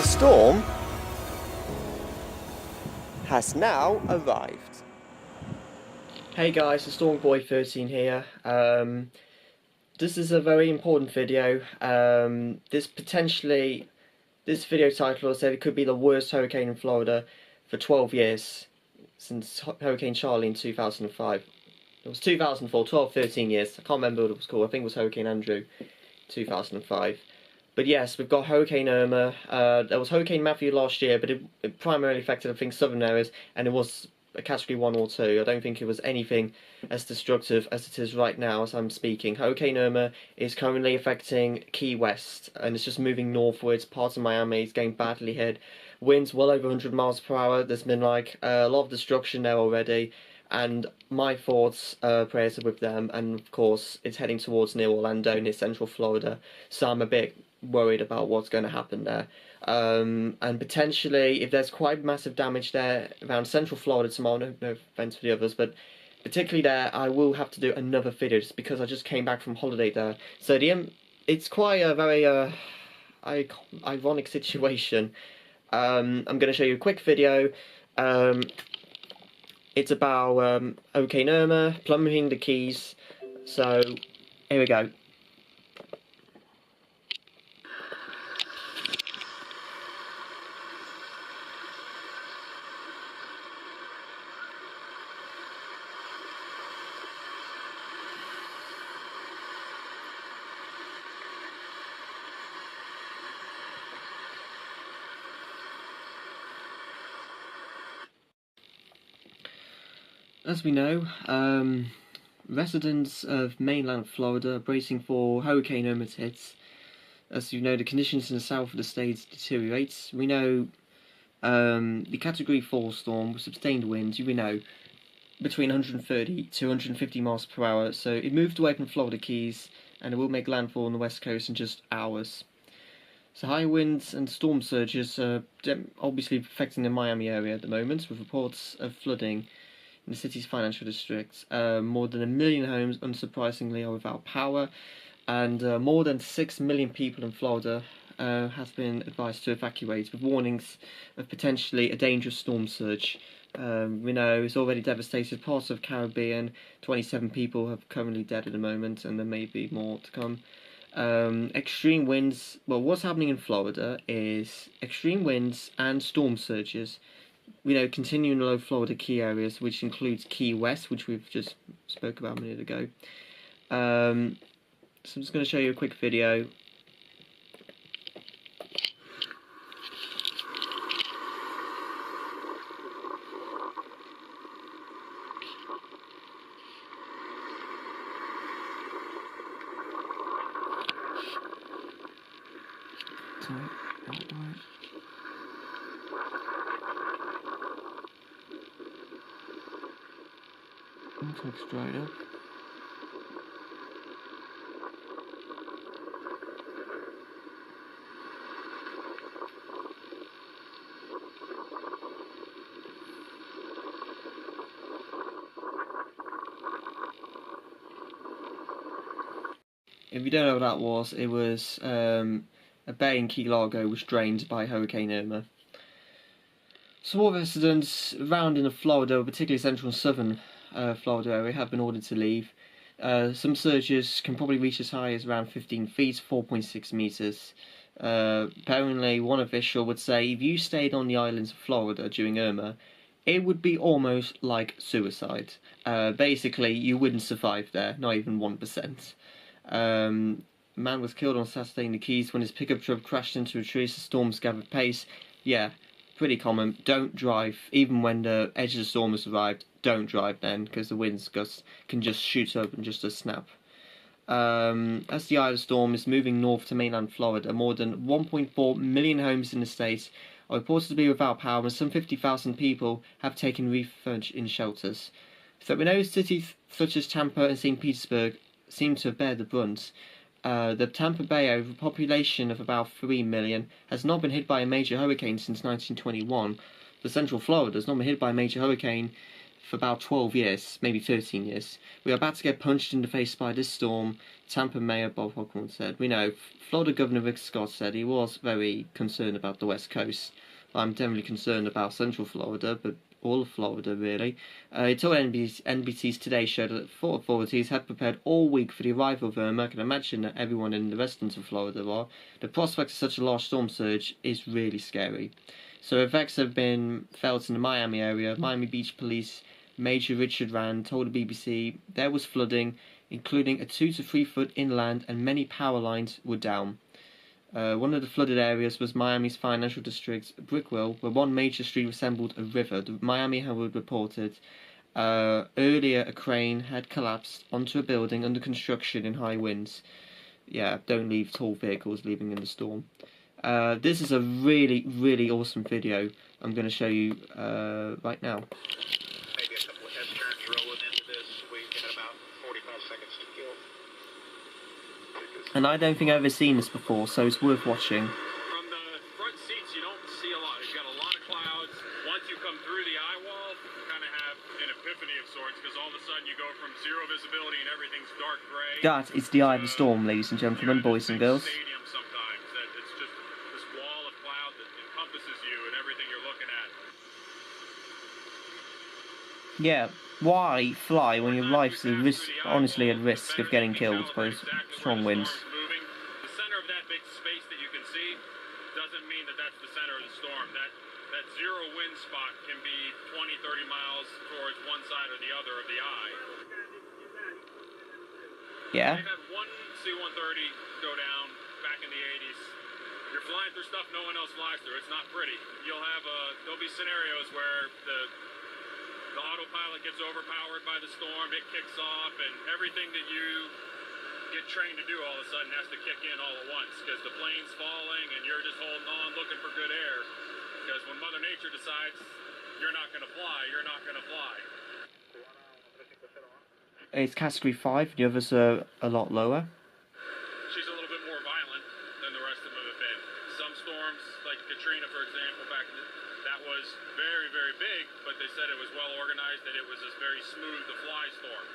storm has now arrived. Hey guys, it's StormBoy13 here. This is a very important video. This video title will say it could be the worst hurricane in Florida for 12 years since Hurricane Charlie in 2005. It was 2004, 12, 13 years. I can't remember what it was called. I think it was Hurricane Andrew, 2005. But yes, we've got Hurricane Irma. There was Hurricane Matthew last year, but it primarily affected, I think, southern areas, and it was a Category 1 or 2. I don't think it was anything as destructive as it is right now as I'm speaking. Hurricane Irma is currently affecting Key West, and it's just moving northwards. Parts of Miami is getting badly hit. Winds well over 100 miles per hour. There's been like a lot of destruction there already. And my thoughts, prayers are with them, and of course it's heading towards near Orlando, near central Florida, so I'm a bit worried about what's going to happen there. And potentially, if there's quite massive damage there around central Florida tomorrow, no offense for the others, but particularly there, I will have to do another video just because I just came back from holiday there. So it's quite a very ironic situation. I'm going to show you a quick video. It's about Hurricane Irma plummeting the Keys. So here we go. As we know, residents of mainland Florida are bracing for Hurricane Irma to hit. As you know, the conditions in the south of the state deteriorate. We know the Category 4 storm with sustained winds, we know, between 130 to 150 miles per hour. So it moved away from Florida Keys, and it will make landfall on the west coast in just hours. So high winds and storm surges are obviously affecting the Miami area at the moment, with reports of flooding in the city's financial district. More than 1 million homes, unsurprisingly, are without power, and more than 6 million people in Florida have been advised to evacuate, with warnings of potentially a dangerous storm surge. We know it's already devastated parts of the Caribbean. 27 people have currently dead at the moment, and there may be more to come. Extreme winds. Well, what's happening in Florida is extreme winds and storm surges. We know continuing low Florida key areas, which includes Key West, which we've just spoke about a minute ago. So I'm just going to show you a quick video. Looks straight up. If you don't know what that was, it was a bay in Key Largo was drained by Hurricane Irma. So all residents around in Florida, particularly central and southern Florida area, have been ordered to leave. Some surges can probably reach as high as around 15 feet, 4.6 meters. Apparently, one official would say if you stayed on the islands of Florida during Irma, it would be almost like suicide. Basically, you wouldn't survive there, not even 1%. A man was killed on Saturday in the Keys when his pickup truck crashed into a tree as the storms gathered pace. Yeah, pretty common. Don't drive, even when the edge of the storm has arrived. Don't drive then, because the winds gusts can just shoot up in just a snap. As the eye of the storm is moving north to mainland Florida, more than 1.4 million homes in the state are reported to be without power, and some 50,000 people have taken refuge in shelters. So we know cities such as Tampa and St. Petersburg seem to bear the brunt. The Tampa Bay area, with a population of about 3 million, has not been hit by a major hurricane since 1921. The central Florida has not been hit by a major hurricane for about 12 years, maybe 13 years. We are about to get punched in the face by this storm, Tampa Mayor Bob Hochul said. We know Florida Governor Rick Scott said he was very concerned about the West Coast. I'm definitely concerned about Central Florida, but all of Florida, really. He told NBC's Today Show that Florida authorities had prepared all week for the arrival of Irma. I can imagine that everyone in the residents of Florida are. The prospect of such a large storm surge is really scary. So effects have been felt in the Miami area. Miami Beach Police Major Richard Rand told the BBC there was flooding, including a 2 to 3 foot inland, and many power lines were down. One of the flooded areas was Miami's financial district, Brickell, where one major street resembled a river. The Miami Herald reported earlier a crane had collapsed onto a building under construction in high winds. Yeah, don't leave tall vehicles leaving in the storm. This is a really, really awesome video I'm going to show you right now. Maybe a couple of S-turns rolling into this. We've got about 45 seconds to kill. And I don't think I've ever seen this before, so it's worth watching. From the front seats, you don't see a lot. You've got a lot of clouds. Once you come through the eye wall, you kind of have an epiphany of sorts, because all of a sudden you go from zero visibility and everything's dark gray. That is the eye of the storm, ladies and gentlemen, boys and girls. Stadium sometimes. That it's just this wall of cloud that encompasses you and everything you're looking at. Yeah, why fly when your life's honestly at risk of getting killed by strong winds? The center of that big space that you can see doesn't mean that that's the center of the storm. That zero wind spot can be 20, 30 miles towards one side or the other of the eye. Yeah. They've had one C-130 go down back in the 80s. You're flying through stuff no one else flies through. It's not pretty. There'll be scenarios where the autopilot gets overpowered by the storm, it kicks off, and everything that you get trained to do all of a sudden has to kick in all at once, because the plane's falling and you're just holding on looking for good air, because when Mother Nature decides you're not going to fly, you're not going to fly. It's category 5, the others are a lot lower. She's a little bit more violent than the rest of them have been. Some storms, like Katrina for example, that was very, very big, but they said it was well organized, that it was a very smooth to fly storm.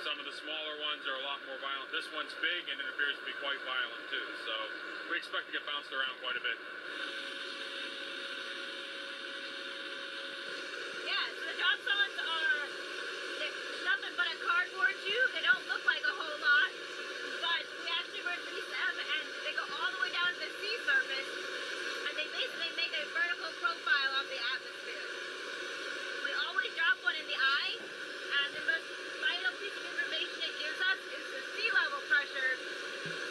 Some of the smaller ones are a lot more violent. This one's big and it appears to be quite violent too, so we expect to get bounced around quite a bit. Yeah, so the drop zones are nothing but a cardboard tube. They don't look like a whole lot, but we actually release them and they go all the way down to the sea surface, and they basically make a vertical profile of the atmosphere. We always drop one in the eye, and the most vital piece of information it gives us is the sea level pressure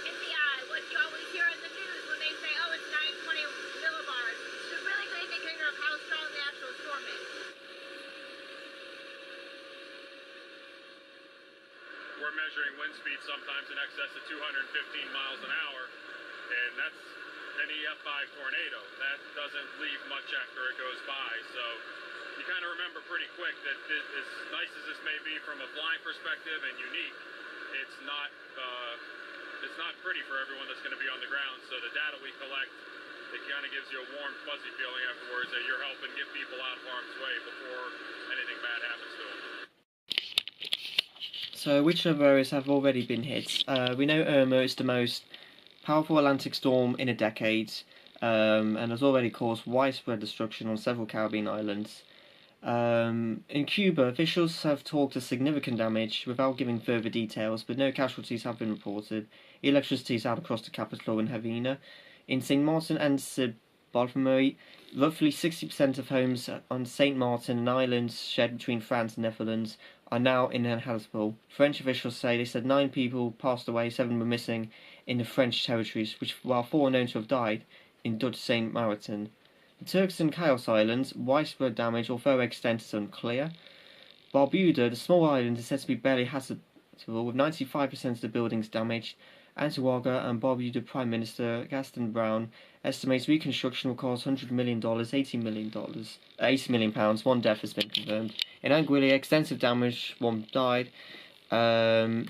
in the eye, what you always hear in the news when they say, oh, it's 920 millibars. It's a really good indicator of how strong the actual storm is. We're measuring wind speed sometimes in excess of 215 miles an hour, and that's an EF5 tornado. That doesn't leave much after it goes by, so you kind of remember pretty quick that as nice as this may be from a flying perspective and unique, it's not pretty for everyone that's going to be on the ground. So the data we collect, it kind of gives you a warm, fuzzy feeling afterwards that you're helping get people out of harm's way before anything bad happens to them. So which other areas have already been hit? We know Irma is the most powerful Atlantic storm in a decade, and has already caused widespread destruction on several Caribbean islands. In Cuba, officials have talked of significant damage without giving further details, but no casualties have been reported. Electricity is out across the capital in Havana. In St. Martin and Bartholomew, roughly 60% of homes on St. Martin, an island shared between France and Netherlands, are now uninhabitable. French officials say they said 9 people passed away, 7 were missing in the French territories, while 4 are known to have died in Dutch St. Martin. The Turks and Chios Islands, widespread damage, although extent is unclear. Barbuda, the small island, is said to be barely habitable, with 95% of the buildings damaged. Antigua and Barbuda Prime Minister Gaston Brown estimates reconstruction will cost $100 million, £80 million. One death has been confirmed. In Anguilla, extensive damage, 1 died. Puerto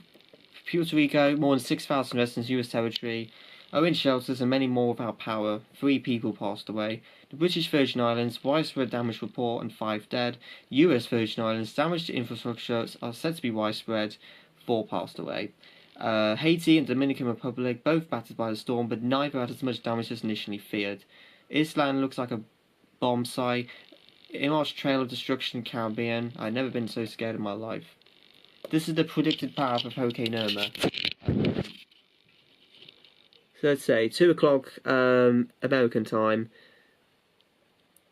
Rico, more than 6,000 residents, US territory. Owen shelters and many more without power. 3 people passed away. The British Virgin Islands, widespread damage report and 5 dead. US Virgin Islands, damage to infrastructure are said to be widespread. 4 passed away. Haiti and Dominican Republic, both battered by the storm, but neither had as much damage as initially feared. Iceland looks like a bomb site. Image trail of destruction in Caribbean. I've never been so scared in my life. This is the predicted path of Hurricane Irma. So let's say 2 o'clock American time,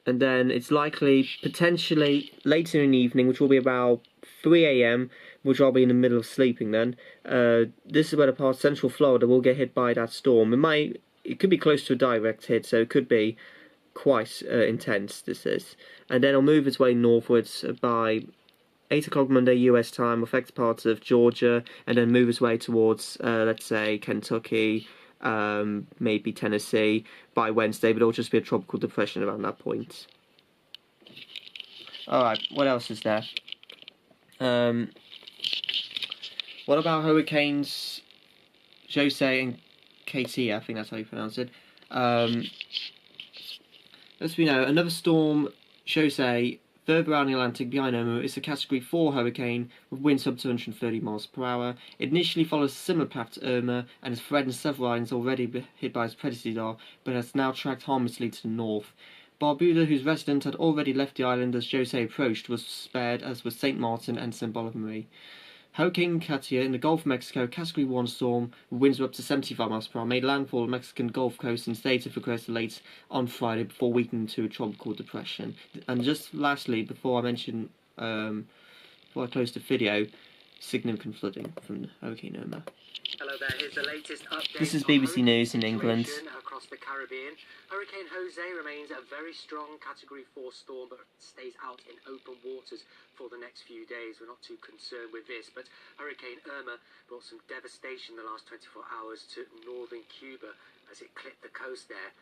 and then it's likely potentially later in the evening, which will be about 3 AM, which I'll be in the middle of sleeping then. This is where the part of Central Florida will get hit by that storm. It could be close to a direct hit, so it could be quite intense, this is. And then it'll move its way northwards by 8 o'clock Monday US time, affect parts of Georgia, and then move its way towards, let's say, Kentucky, maybe Tennessee by Wednesday, but it'll just be a tropical depression around that point. Alright, what else is there? What about hurricanes Jose and KT? I think that's how you pronounce it. As we know, another storm, Jose, further out in the Atlantic behind Irma, is a Category 4 hurricane with winds up to 130 miles per hour. It initially follows a similar path to Irma and has threatened several islands already hit by its predecessor, but has now tracked harmlessly to the north. Barbuda, whose resident had already left the island as Jose approached, was spared, as was St. Martin and St. Bartholomew. Hurricane Katia in the Gulf of Mexico, Category 1 storm, with winds up to 75 miles per hour, made landfall on the Mexican Gulf Coast and stayed for Cresta late on Friday before weakening to a tropical depression. And just lastly, before I mention, before I close the video, significant flooding from Hurricane Irma. Hello there, here's the latest update. This is BBC News in England. Across the Caribbean. Hurricane Jose remains a very strong Category 4 storm, but stays out in open waters for the next few days. We're not too concerned with this, but Hurricane Irma brought some devastation in the last 24 hours to northern Cuba as it clipped the coast there.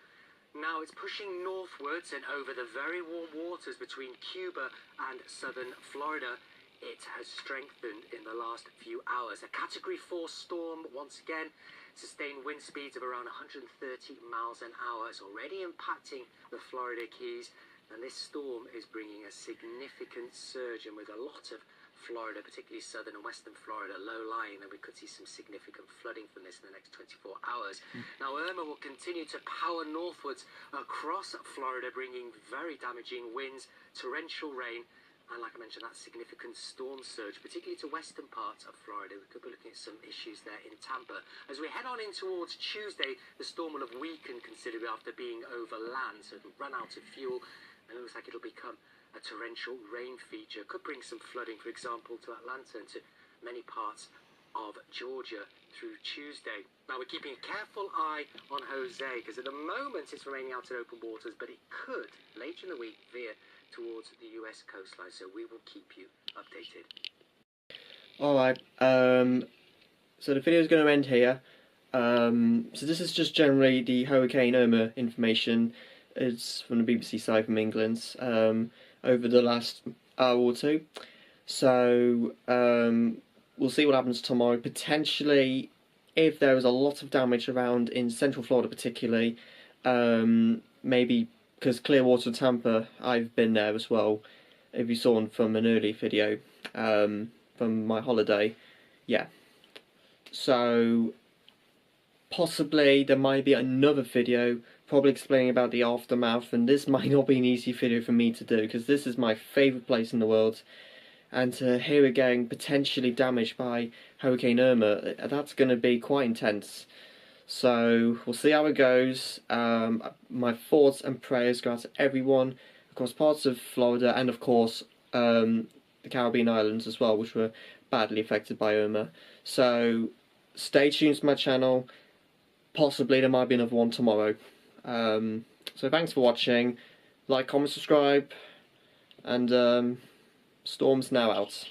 Now it's pushing northwards and over the very warm waters between Cuba and southern Florida. It has strengthened in the last few hours. A Category 4 storm, once again, sustained wind speeds of around 130 miles an hour. It's already impacting the Florida Keys, and this storm is bringing a significant surge, and with a lot of Florida, particularly southern and western Florida, low-lying, then we could see some significant flooding from this in the next 24 hours. Now, Irma will continue to power northwards across Florida, bringing very damaging winds, torrential rain, and like I mentioned, that significant storm surge, particularly to western parts of Florida. We could be looking at some issues there in Tampa. As we head on in towards Tuesday, the storm will have weakened considerably after being over land, so it'll run out of fuel, and it looks like it'll become a torrential rain feature. Could bring some flooding, for example, to Atlanta and to many parts of Georgia through Tuesday. Now, we're keeping a careful eye on Jose, because at the moment it's remaining out in open waters, but it could, later in the week, veer towards the US coastline, so we will keep you updated. Alright, so the video is going to end here. So this is just generally the Hurricane Irma information. It's from the BBC side from England, over the last hour or two. So, we'll see what happens tomorrow. Potentially, if there is a lot of damage around in Central Florida particularly, maybe, because Clearwater, Tampa, I've been there as well, if you saw from an early video, from my holiday, yeah. So, possibly there might be another video, probably explaining about the aftermath, and this might not be an easy video for me to do, because this is my favourite place in the world, and to hear it getting potentially damaged by Hurricane Irma, that's going to be quite intense. So, we'll see how it goes. My thoughts and prayers go out to everyone across parts of Florida, and of course, the Caribbean islands as well, which were badly affected by Irma. So, stay tuned to my channel. Possibly there might be another one tomorrow. So thanks for watching. Like, comment, subscribe, and Storm's now out.